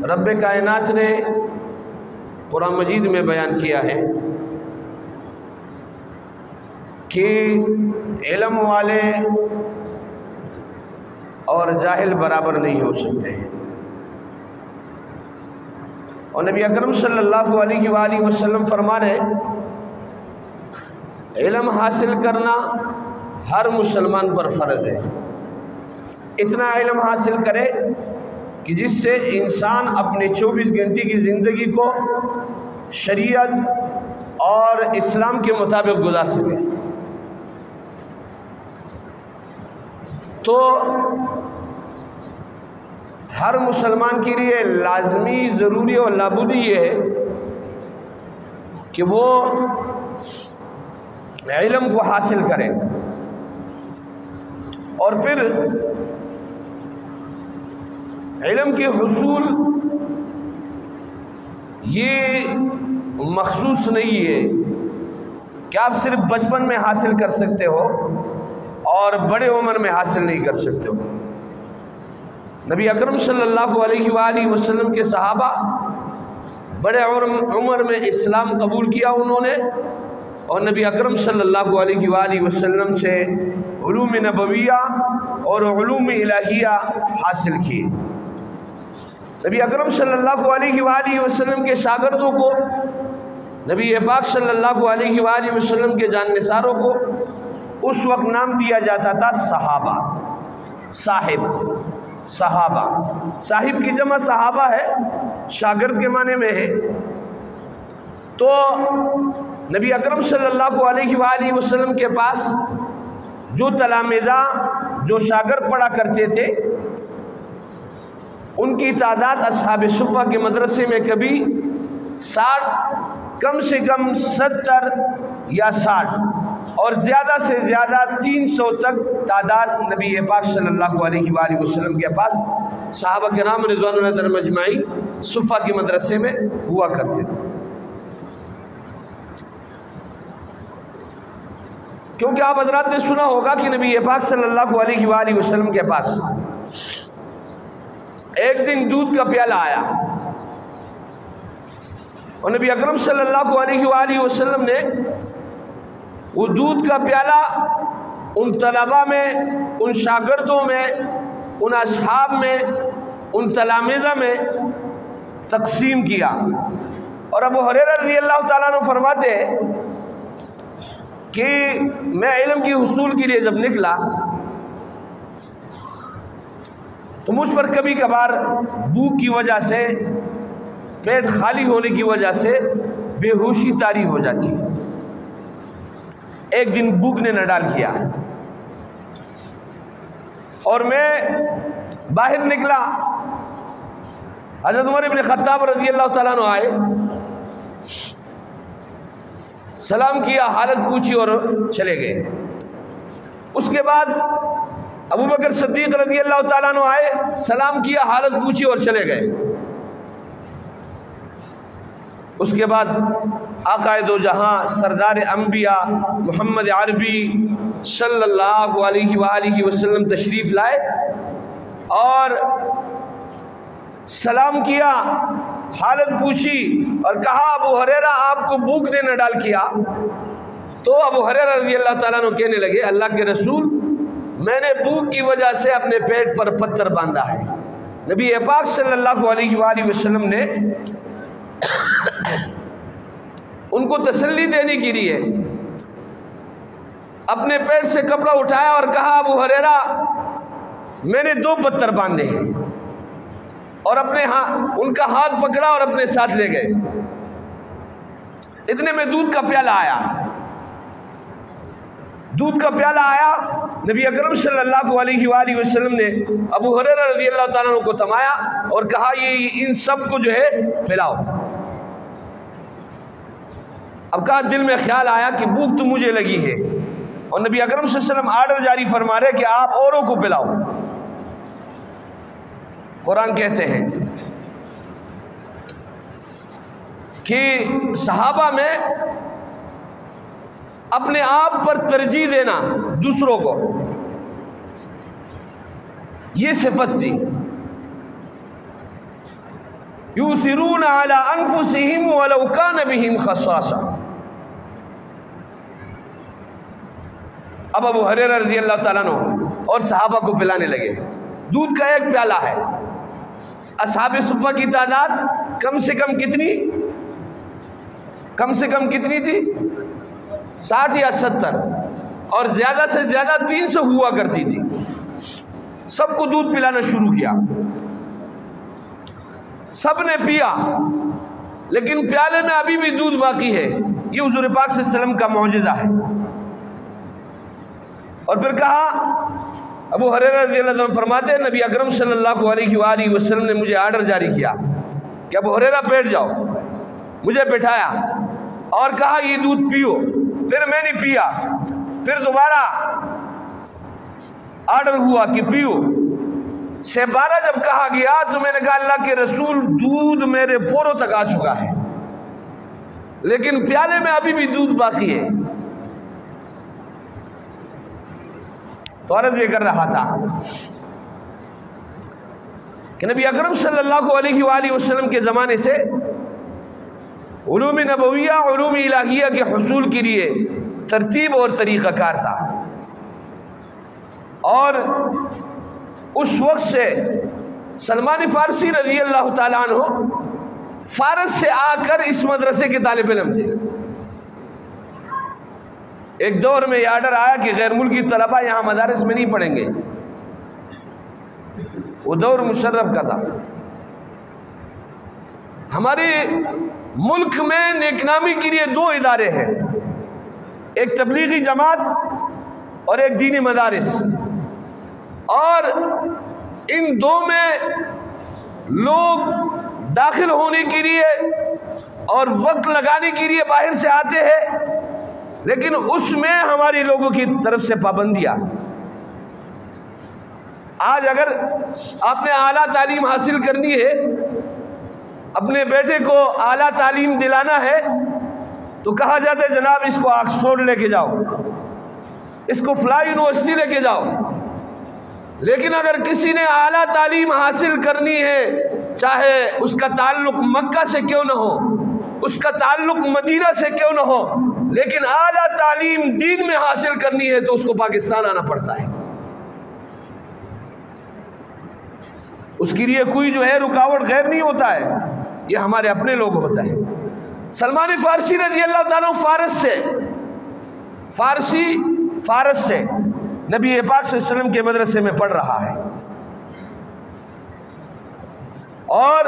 رب کائنات نے قرآن مجید میں بیان کیا ہے کہ علم والے اور جاہل برابر نہیں ہو سکتے ہیں، اور نبی اکرم صلی اللہ علیہ وآلہ وسلم فرما رہے علم حاصل کرنا ہر مسلمان پر فرض ہے۔ اتنا علم حاصل کرے کہ جس سے انسان اپنے 24 گھنٹے کی زندگی کو شریعت اور اسلام کے مطابق گزار سکے۔ تو ہر مسلمان کے لیے لازمی، ضروری اور لابودی یہ ہے کہ وہ علم کو حاصل کرے، اور پھر علم کے حصول یہ مخصوص نہیں ہے کہ آپ صرف بچپن میں حاصل کر سکتے ہو اور بڑے عمر میں حاصل نہیں کر سکتے ہو۔ نبی اکرم صلی اللہ علیہ وآلہ وسلم کے صحابہ بڑے عمر میں اسلام قبول کیا انہوں نے، اور نبی اکرم صلی اللہ علیہ وآلہ وسلم سے علوم نبویہ اور علوم الہیہ حاصل کی۔ نبی اکرم صلی اللہ علیہ وآلہ وسلم کے شاگردوں کو، نبی پاک صلی اللہ علیہ وآلہ وسلم کے جاننثاروں کو اس وقت نام دیا جاتا تھا صحابہ، صاحب، صحابہ۔ صاحب کی جمع صحابہ ہے، شاگرد کے معنی میں ہے۔ تو نبی اکرم صلی اللہ علیہ وآلہ وسلم کے پاس جو تلامذہ، جو شاگرد پڑھا کرتے تھے، ان کی تعداد اصحاب صفہ کے مدرسے میں کبھی 60، کم سے کم 70 یا 60، اور زیادہ سے زیادہ 300 تک تعداد نبی پاک صلی اللہ علیہ وآلہ وسلم کے پاس صحابہ کرام رضوان اللہ تعالیٰ مجمعین صفہ کے مدرسے میں ہوا کرتے تھے۔ کیونکہ آپ حضرات نے سنا ہوگا کہ نبی پاک صلی اللہ علیہ وآلہ وسلم کے پاس ایک دن دودھ کا پیالہ آیا، اور نبی اکرم صلی اللہ علیہ وآلہ وسلم نے وہ دودھ کا پیالہ ان طلباء میں، ان شاگردوں میں، ان اصحاب میں، ان تلامذہ میں تقسیم کیا۔ اور ابو ہریرہ رضی اللہ تعالیٰ عنہ فرماتے ہیں کہ میں علم کی حصول کے لیے جب نکلا تو مجھ پر کبھی کبھار بھوک کی وجہ سے، پیٹ خالی ہونے کی وجہ سے بے ہوشی طاری ہو جاتی۔ ایک دن بھوک نے نہ ڈال کیا اور میں باہر نکلا، حضرت عمر بن خطاب رضی اللہ تعالیٰ عنہ آئے، سلام کیا، حالت پوچھی اور چلے گئے۔ اس کے بعد ابو بکر صدیق رضی اللہ تعالیٰ عنہ آئے، سلام کیا، حالت پوچھی اور چلے گئے۔ اس کے بعد آقا دو جہاں سردار انبیاء محمد عربی صلی اللہ علیہ وآلہ وسلم تشریف لائے اور سلام کیا، حالت پوچھی اور کہا ابو ہریرہ آپ کو بھوک نے نہ ڈال کیا؟ تو ابو ہریرہ رضی اللہ تعالیٰ عنہ کہنے لگے اللہ کے رسول، میں نے بھوک کی وجہ سے اپنے پیٹ پر پتھر باندھا ہے۔ نبی پاک صلی اللہ علیہ وآلہ وسلم نے ان کو تسلی دینے کے لیے اپنے پیٹ سے کپڑا اٹھایا اور کہا ابو ہریرہ میں نے 2 پتھر باندھے ہیں، اور اپنے ان کا ہاتھ پکڑا اور اپنے ساتھ لے گئے۔ اتنے میں دودھ کا پیالہ آیا، دودھ کا پیالہ آیا، نبی اکرم صلی اللہ علیہ وآلہ وسلم نے ابو ہریرہ رضی اللہ تعالیٰ عنہ کو تھمایا اور کہا یہ ان سب کو جو ہے پلاؤ۔ اب کہا دل میں خیال آیا کہ بھوک تو مجھے لگی ہے، اور نبی اکرم صلی اللہ علیہ وسلم آرڈر جاری فرما رہے کہ آپ اوروں کو پلاؤ۔ قرآن کہتے ہیں کہ صحابہ میں اپنے آپ پر ترجیح دینا دوسروں کو، یہ صفت تھی۔ یؤثرون علی انفسہم ولو کان بہم خصاصہ۔ اب ابو ہریرہ رضی اللہ تعالیٰ عنہ اور صحابہ کو پلانے لگے، دودھ کا ایک پیالہ ہے، اصحاب صفہ کی تعداد کم سے کم کتنی تھی؟ 60 یا 70، اور زیادہ سے زیادہ 300 ہوا کرتی تھی۔ سب کو دودھ پلانا شروع کیا، سب نے پیا، لیکن پیالے میں ابھی بھی دودھ باقی ہے۔ یہ حضور پاک صلی اللہ علیہ وسلم کا معجزہ ہے۔ اور پھر کہا، ابو ہریرہ رضی اللہ عنہ فرماتے ہیں نبی اکرم صلی اللہ علیہ وآلہ وسلم نے مجھے آرڈر جاری کیا کہ ابو ہریرہ بیٹھ جاؤ، مجھے بٹھایا اور کہا یہ دودھ پیو، پھر میں نے پیا، پھر دوبارہ آرڈر ہوا کہ پیو، 12 جب کہا گیا تو میں نے کہا اللہ کے رسول دودھ میرے پوروں تک آ چکا ہے، لیکن پیالے میں ابھی بھی دودھ باقی ہے۔ تو عرض یہ کر رہا تھا کہ نبی اکرم صلی اللہ علیہ وآلہ وسلم کے زمانے سے علوم نبویہ، علوم الہیہ کے حصول کے لیے ترتیب اور طریقہ کار تھا، اور اس وقت سے سلمان فارسی رضی اللہ تعالیٰ عنہ فارس سے آ کر اس مدرسے کے طالب علم تھے۔ ایک دور میں یہ آرڈر آیا کہ غیر ملکی طلبہ یہاں مدارس میں نہیں پڑھیں گے، وہ دور مشرف کا تھا۔ ہمارے ملک میں نیک نامی کے لیے 2 ادارے ہیں، ایک تبلیغی جماعت اور ایک دینی مدارس، اور ان 2 میں لوگ داخل ہونے کے لیے اور وقت لگانے کے لیے باہر سے آتے ہیں، لیکن اس میں ہماری لوگوں کی طرف سے پابندیاں۔ آج اگر آپ نے اعلیٰ تعلیم حاصل کرنی ہے، اپنے بیٹے کو اعلیٰ تعلیم دلانا ہے، تو کہا جاتا ہے جناب اس کو آکسفورڈ لے کے جاؤ، اس کو فلاں یونیورسٹی لے کے جاؤ۔ لیکن اگر کسی نے اعلیٰ تعلیم حاصل کرنی ہے، چاہے اس کا تعلق مکہ سے کیوں نہ ہو، اس کا تعلق مدینہ سے کیوں نہ ہو، لیکن اعلیٰ تعلیم دین میں حاصل کرنی ہے تو اس کو پاکستان آنا پڑتا ہے۔ اس کے لیے کوئی جو ہے رکاوٹ غیر نہیں ہوتا ہے، یہ ہمارے اپنے لوگ ہوتا ہے۔ سلمان فارسی رضی اللہ تعالیٰ فارس سے نبی پاک صلی اللہ علیہ وسلم کے مدرسے میں پڑھ رہا ہے، اور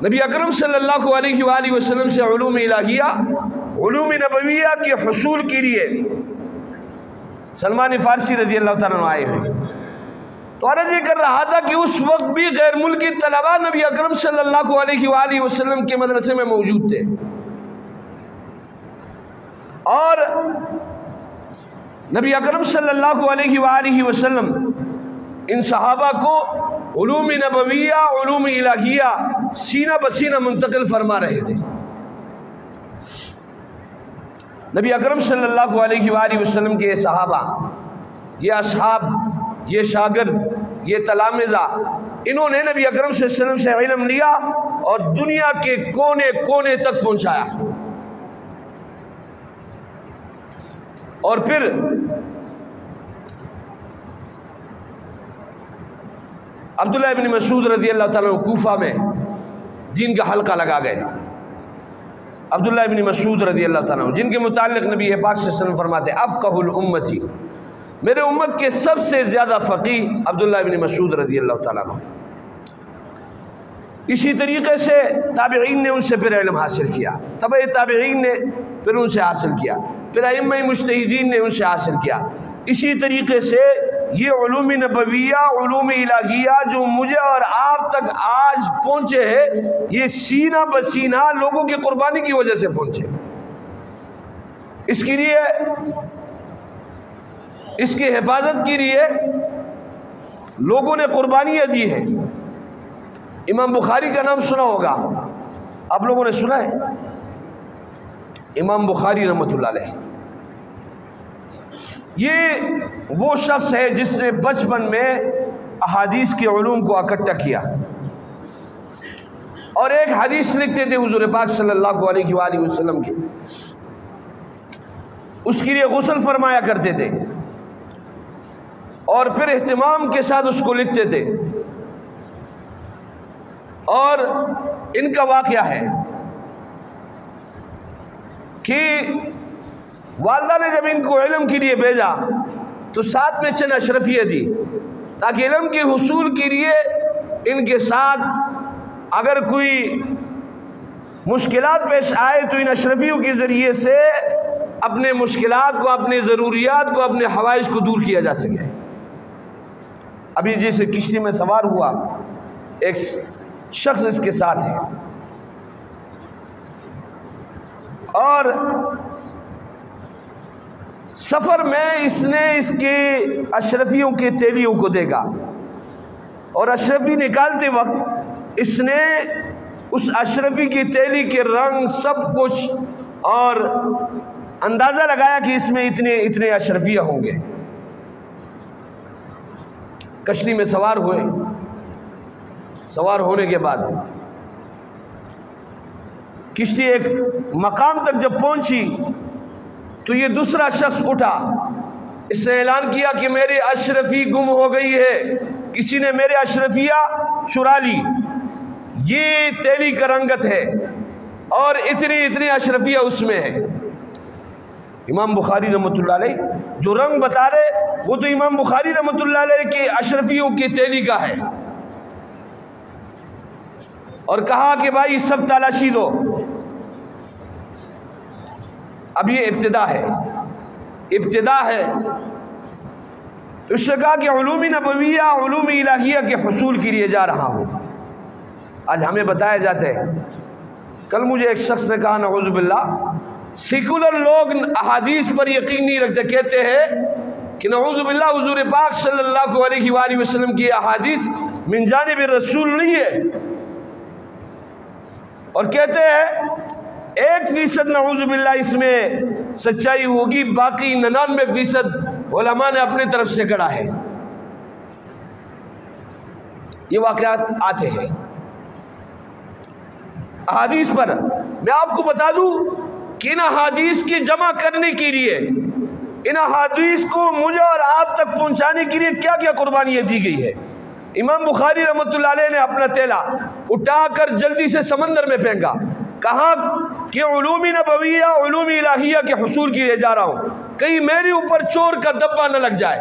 نبی اکرم صلی اللہ علیہ وآلہ وسلم سے علوم الہیہ، علوم نبویہ کے حصول کے لیے سلمان فارسی رضی اللہ تعالیٰ آئے ہوئے۔ تو عرض یہ کر رہا تھا کہ اس وقت بھی غیر ملکی طلبہ نبی اکرم صلی اللہ علیہ وآلہ وسلم کے مدرسے میں موجود تھے، اور نبی اکرم صلی اللہ علیہ وآلہ وسلم ان صحابہ کو علوم نبویہ، علوم الہیہ سینہ بسینہ منتقل فرما رہے تھے۔ نبی اکرم صلی اللہ علیہ وآلہ وسلم کے یہ صحابہ، یہ اصحاب، یہ شاگرد، یہ تلامذہ، انہوں نے نبی اکرم صلی اللہ علیہ وسلم سے علم لیا اور دنیا کے کونے کونے تک پہنچایا، اور پھر عبداللہ ابن مسعود رضی اللہ تعالیٰ کوفہ میں دین کا حلقہ لگا گئے۔ عبداللہ ابن مسعود رضی اللہ تعالیٰ جن کے متعلق نبی پاک صلی اللہ علیہ وسلم فرماتے افقہ الامتی، میرے امت کے سب سے زیادہ فقیہ عبداللہ ابن مسعود رضی اللہ تعالیٰ عنہ۔ اسی طریقے سے تابعین نے ان سے پھر علم حاصل کیا، تبع تابعین نے پھر ان سے حاصل کیا، پھر ائمہ مجتہدین نے ان سے حاصل کیا۔ اسی طریقے سے یہ علوم نبویہ، علوم الہیہ جو مجھے اور آپ تک آج پہنچے ہیں، یہ سینہ بسینہ لوگوں کی قربانی کی وجہ سے پہنچے۔ اس کے لیے، اس کی حفاظت کے لیے لوگوں نے قربانیاں دی ہیں۔ امام بخاری کا نام سنا ہوگا، آپ لوگوں نے سنا ہے؟ امام بخاری رحمۃ اللہ علیہ، یہ وہ شخص ہے جس نے بچپن میں احادیث کے علوم کو اکٹھا کیا، اور ایک حدیث لکھتے تھے حضور پاک صلی اللہ علیہ وآلہ وسلم کی، اس کے لیے غسل فرمایا کرتے تھے اور پھر اہتمام کے ساتھ اس کو لکھتے تھے۔ اور ان کا واقعہ ہے کہ والدہ نے جب ان کو علم کے لیے بھیجا تو ساتھ میں چند اشرفیہ دی تاکہ علم کے حصول کے لیے ان کے ساتھ اگر کوئی مشکلات پیش آئے تو ان اشرفیوں کے ذریعے سے اپنے مشکلات کو، اپنے ضروریات کو، اپنے حوائج کو دور کیا جا سکے۔ ابھی جیسے کشتی میں سوار ہوا ایک شخص اس کے ساتھ ہے اور سفر میں اس نے اس کے اشرفیوں کے تیلیوں کو دیکھا اور اشرفی نکالتے وقت اس نے اس اشرفی کی تیلی کے رنگ سب کچھ اور اندازہ لگایا کہ اس میں اتنے اشرفیہ ہوں گے۔ کشتی میں سوار ہوئے، سوار ہونے کے بعد کشتی ایک مقام تک جب پہنچی تو یہ دوسرا شخص اٹھا، اس نے اعلان کیا کہ میری اشرفی گم ہو گئی ہے، کسی نے میرے اشرفیہ چرا لی، یہ تیلی کا رنگت ہے اور اتنی اشرفیہ اس میں ہے۔ امام بخاری رحمۃ اللہ علیہ جو رنگ بتا رہے وہ تو امام بخاری رحمۃ اللہ علیہ کی اشرفیوں کی تیلی کا ہے، اور کہا کہ بھائی سب تلاشی دو، اب یہ ابتدا ہے۔ اس نے کہا کہ علوم نبویہ، علوم الہیہ کے حصول کے لیے جا رہا ہوں۔ آج ہمیں بتایا جاتا ہے، کل مجھے ایک شخص نے کہا نعوذ باللہ سیکولر لوگ احادیث پر یقین نہیں رکھتے، کہتے ہیں کہ نعوذ باللہ حضور پاک صلی اللہ علیہ وآلہ وسلم کی احادیث من جانب رسول نہیں ہے، اور کہتے ہیں 1% نعوذ باللہ اس میں سچائی ہوگی، باقی 99% علماء نے اپنی طرف سے گڑھا ہے۔ یہ واقعات آتے ہیں احادیث پر۔ میں آپ کو بتا دوں کہ ان احادیث کی جمع کرنے کے لیے، ان احادیث کو مجھے اور آپ تک پہنچانے کے لیے کیا کیا قربانیاں دی گئی ہے۔ امام بخاری رحمۃ اللہ علیہ نے اپنا تیلا اٹھا کر جلدی سے سمندر میں پھینکا، کہا کہ علوم نبویہ، علوم الہیہ کے حصول کے لیے جا رہا ہوں، کہیں میرے اوپر چور کا دبا نہ لگ جائے،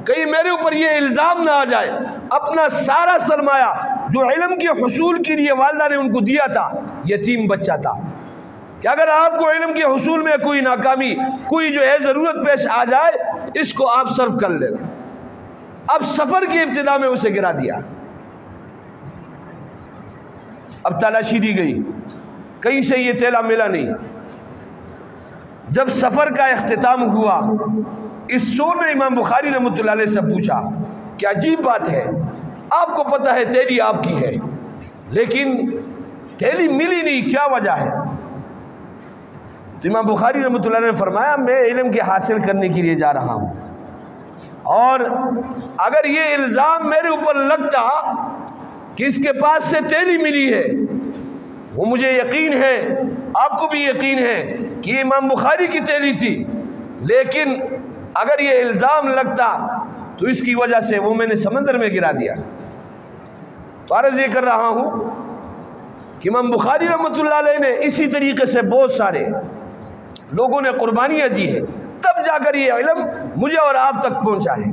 کہیں میرے اوپر یہ الزام نہ آ جائے۔ اپنا سارا سرمایہ جو علم کے حصول کے لیے والدہ نے ان کو دیا تھا، یتیم بچہ تھا، کہ اگر آپ کو علم کے حصول میں کوئی ناکامی، کوئی جو ہے ضرورت پیش آ جائے، اس کو آپ صرف کر لینا۔ اب سفر کی ابتدا میں اسے گرا دیا، اب تلاشی دی گئی، کہیں سے یہ تیلا ملا نہیں۔ جب سفر کا اختتام ہوا، اس شور نے امام بخاری رحمۃ اللہ علیہ سے پوچھا کہ عجیب بات ہے، آپ کو پتہ ہے تیلی آپ کی ہے لیکن تیلی ملی نہیں، کیا وجہ ہے؟ تو امام بخاری رحمۃ اللہ علیہ نے فرمایا میں علم کے حاصل کرنے کے لیے جا رہا ہوں، اور اگر یہ الزام میرے اوپر لگتا کہ اس کے پاس سے تیلی ملی ہے، وہ مجھے یقین ہے، آپ کو بھی یقین ہے کہ یہ امام بخاری کی تیلی تھی، لیکن اگر یہ الزام لگتا تو اس کی وجہ سے وہ میں نے سمندر میں گرا دیا۔ تو عرض یہ کر رہا ہوں کہ امام بخاری رحمۃ اللہ علیہ نے اسی طریقے سے بہت سارے لوگوں نے قربانیاں دی ہے، تب جا کر یہ علم مجھے اور آپ تک پہنچا ہے۔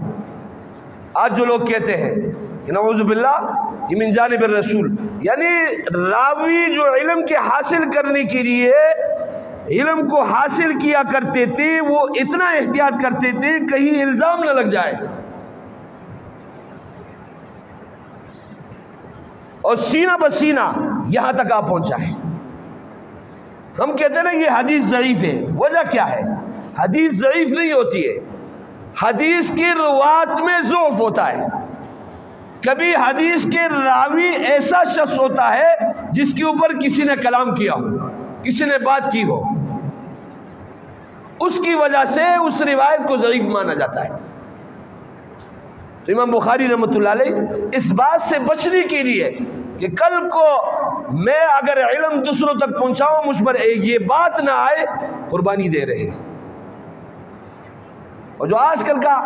آج جو لوگ کہتے ہیں کہ نعوذ باللہ یہ من جانب الرسول، یعنی راوی جو علم کے حاصل کرنے کے لیے علم کو حاصل کیا کرتے تھے، وہ اتنا احتیاط کرتے تھے کہیں الزام نہ لگ جائے، اور سینہ بسینہ یہاں تک آپ پہنچا ہے۔ ہم کہتے ہیں نا یہ حدیث ضعیف ہے، وجہ کیا ہے؟ حدیث ضعیف نہیں ہوتی ہے، حدیث کی روات میں ضعف ہوتا ہے۔ کبھی حدیث کے راوی ایسا شخص ہوتا ہے جس کے اوپر کسی نے کلام کیا ہو، کسی نے بات کی ہو، اس کی وجہ سے اس روایت کو ضعیف مانا جاتا ہے۔ تو امام بخاری رحمۃ اللہ علیہ اس بات سے بچنے کے لیے کہ کل کو میں اگر علم دوسروں تک پہنچاؤں مجھ پر یہ بات نہ آئے، قربانی دے رہے ہیں۔ اور جو آج کل کا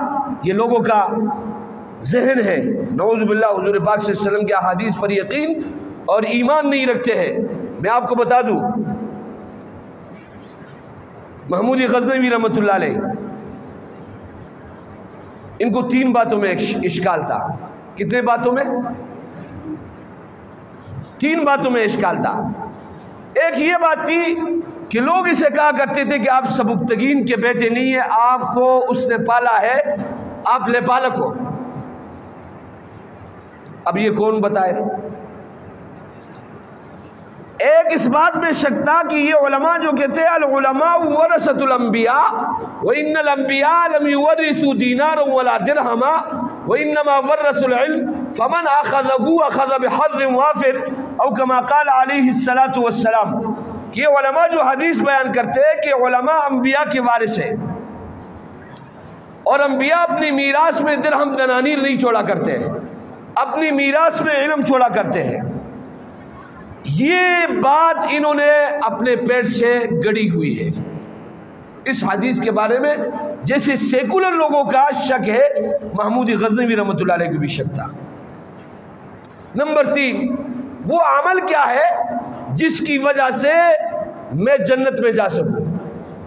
یہ لوگوں کا ذہن ہے، نعوذ باللہ، حضور پاک صلی اللہ علیہ وسلم کے احادیث پر یقین اور ایمان نہیں رکھتے ہیں۔ میں آپ کو بتا دوں، محمودی غزنوی رحمۃ اللہ علیہ، ان کو 3 باتوں میں اشکال تھا۔ کتنے باتوں میں؟ 3 باتوں میں اشکال تھا۔ ایک یہ بات تھی کہ لوگ اسے کہا کرتے تھے کہ آپ سبکتگین کے بیٹے نہیں ہیں، آپ کو اس نے پالا ہے، آپ لے پالک ہو۔ اب یہ کون بتائے؟ ایک اس بات میں شک تھا کہ یہ علماء جو کہتے ہیں العلماء ورثۃ الانبیاء وان الانبیاء لم يورثوا دینارا ولا درہما وانما ورثوا العلم فمن اخذه اخذ بحظ وافر او كما قال علیہ الصلوۃ والسلام، کہ یہ علماء جو حدیث بیان کرتے ہیں کہ علماء انبیاء کے وارث ہیں، اور انبیاء اپنی میراث میں درہم دنانیر نہیں چھوڑا کرتے ہیں، اپنی میراث میں علم چھوڑا کرتے ہیں۔ یہ بات انہوں نے اپنے پیٹ سے گڑی ہوئی ہے۔ اس حدیث کے بارے میں جیسے سیکولر لوگوں کا شک ہے، محمودی غزنوی رحمۃ اللہ علیہ کو بھی شک تھا۔ نمبر 3، وہ عمل کیا ہے جس کی وجہ سے میں جنت میں جا سکوں،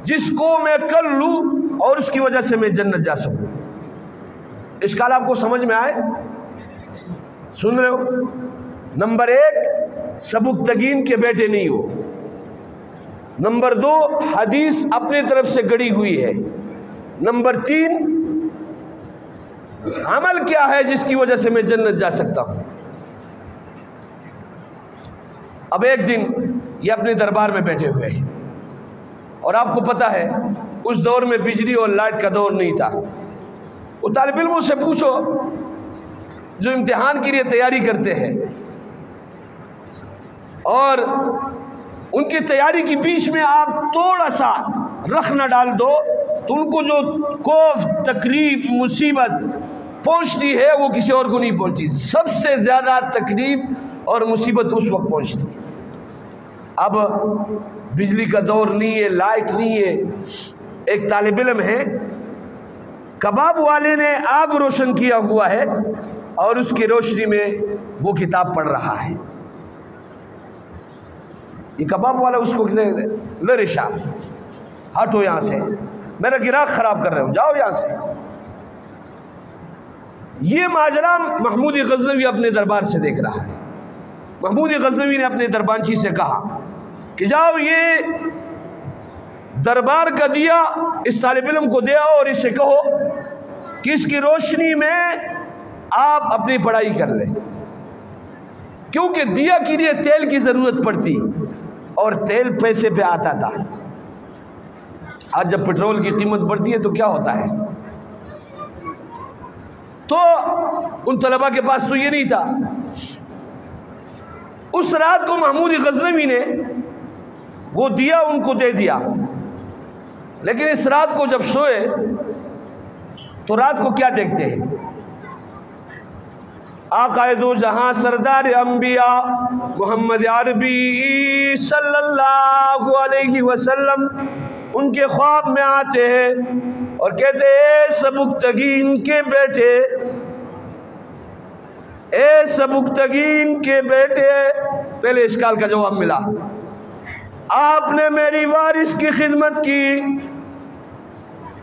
جس کو میں کر لوں اور اس کی وجہ سے میں جنت جا سکوں۔ اشکال آپ کو سمجھ میں آئے؟ سن رہے ہو؟ نمبر 1، سبکتگین کے بیٹے نہیں ہو۔ نمبر 2، حدیث اپنے طرف سے گڑی ہوئی ہے۔ نمبر 3، عمل کیا ہے جس کی وجہ سے میں جنت جا سکتا ہوں۔ اب ایک دن یہ اپنے دربار میں بیٹھے ہوئے ہیں، اور آپ کو پتا ہے اس دور میں بجلی اور لائٹ کا دور نہیں تھا۔ وہ طالب علموں سے پوچھو جو امتحان کے لیے تیاری کرتے ہیں اور ان کی تیاری کے بیچ میں آپ تھوڑا سا رخ نہ ڈال دو تو ان کو جو خوف، تکلیف، مصیبت پہنچتی ہے وہ کسی اور کو نہیں پہنچتی۔ سب سے زیادہ تکلیف اور مصیبت اس وقت پہنچتی۔ اب بجلی کا دور نہیں ہے، لائٹ نہیں ہے، ایک طالب علم ہے، کباب والے نے آگ روشن کیا ہوا ہے اور اس کی روشنی میں وہ کتاب پڑھ رہا ہے۔ یہ کباب والا اس کو کہتے لرشا، ہٹو یہاں سے، میرا گراہ خراب کر رہے ہو، جاؤ یہاں سے۔ یہ ماجرا محمودی غزنوی اپنے دربار سے دیکھ رہا ہے۔ محمودی غزنوی نے اپنے دربانچی سے کہا کہ جاؤ یہ دربار کا دیا اس طالب علم کو دے آؤ اور اس سے کہو کہ اس کی روشنی میں آپ اپنی پڑھائی کر لیں، کیونکہ دیا کے لیے تیل کی ضرورت پڑتی اور تیل پیسے پہ آتا تھا۔ آج جب پیٹرول کی قیمت بڑھتی ہے تو کیا ہوتا ہے؟ تو ان طلباء کے پاس تو یہ نہیں تھا۔ اس رات کو محمودی غزنوی نے وہ دیا ان کو دے دیا، لیکن اس رات کو جب سوئے تو رات کو کیا دیکھتے ہیں؟ آقا دو جہاں سردار انبیاء محمد عربی صلی اللہ علیہ وسلم ان کے خواب میں آتے ہیں اور کہتے ہیں اے سبکتگین کے بیٹے، اے سبکتگین کے بیٹے۔ پہلے اشکال کا جواب ملا، آپ نے میری وارث کی خدمت کی۔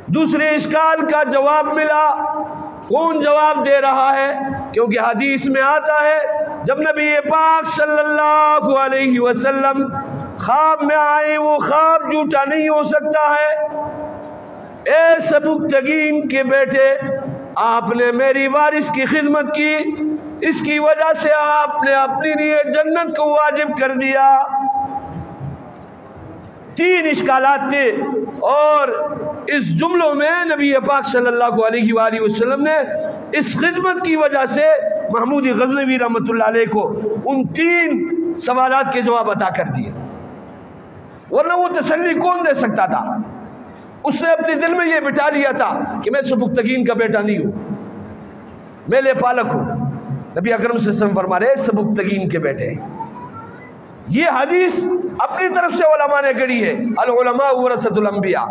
دوسرے اشکال کا جواب ملا، کون جواب دے رہا ہے؟ کیونکہ حدیث میں آتا ہے جب نبی پاک صلی اللہ علیہ وسلم خواب میں آئے وہ خواب جھوٹا نہیں ہو سکتا ہے۔ اے سبکتگین کے بیٹے، آپ نے میری وارث کی خدمت کی، اس کی وجہ سے آپ نے اپنی لیے جنت کو واجب کر دیا۔ 3 اشکالات تھے، اور اس جملوں میں نبی پاک صلی اللہ علیہ وآلہ وسلم نے اس خدمت کی وجہ سے محمودی غزنوی رحمۃ اللہ علیہ کو ان 3 سوالات کے جواب عطا کر دیے، ورنہ وہ تسلی کون دے سکتا تھا؟ اس نے اپنے دل میں یہ بٹھا لیا تھا کہ میں سبکتگین کا بیٹا نہیں ہوں، میں لے پالک ہوں۔ نبی اکرم صلی اللہ علیہ وسلم فرما رہے سبکتگین کے بیٹے۔ یہ حدیث اپنی طرف سے علماء نے گڑھی ہے، العلماء ورثۃ الانبیاء۔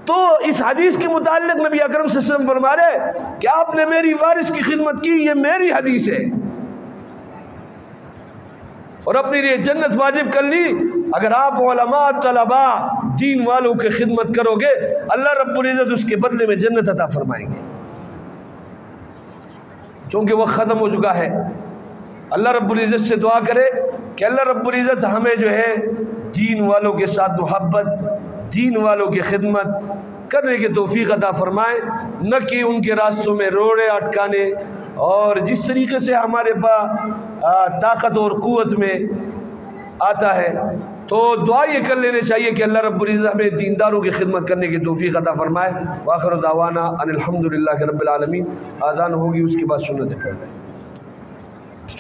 تو اس حدیث کے متعلق نبی اکرم صلی اللہ علیہ وسلم فرما رہے کہ آپ نے میری وارث کی خدمت کی، یہ میری حدیث ہے، اور اپنی لیے جنت واجب کر لی اگر آپ علماء، طلباء، دین والوں کی خدمت کرو گے، اللہ رب العزت اس کے بدلے میں جنت عطا فرمائیں گے۔ چونکہ وہ ختم ہو چکا ہے، اللہ رب العزت سے دعا کرے کہ اللہ رب العزت ہمیں جو ہے دین والوں کے ساتھ محبت، دین والوں کی خدمت کرنے کی توفیق عطا فرمائے، نہ کہ ان کے راستوں میں روڑے اٹکانے، اور جس طریقے سے ہمارے پاس طاقت اور قوت میں آتا ہے تو دعا یہ کر لینے چاہیے کہ اللہ رب العزت ہمیں دینداروں کی خدمت کرنے کی توفیق عطا فرمائے۔ وآخر دعوانا ان الحمدللہ رب العالمین۔ آذان ہوگی، اس کے بعد سنتیں پڑھ لیں۔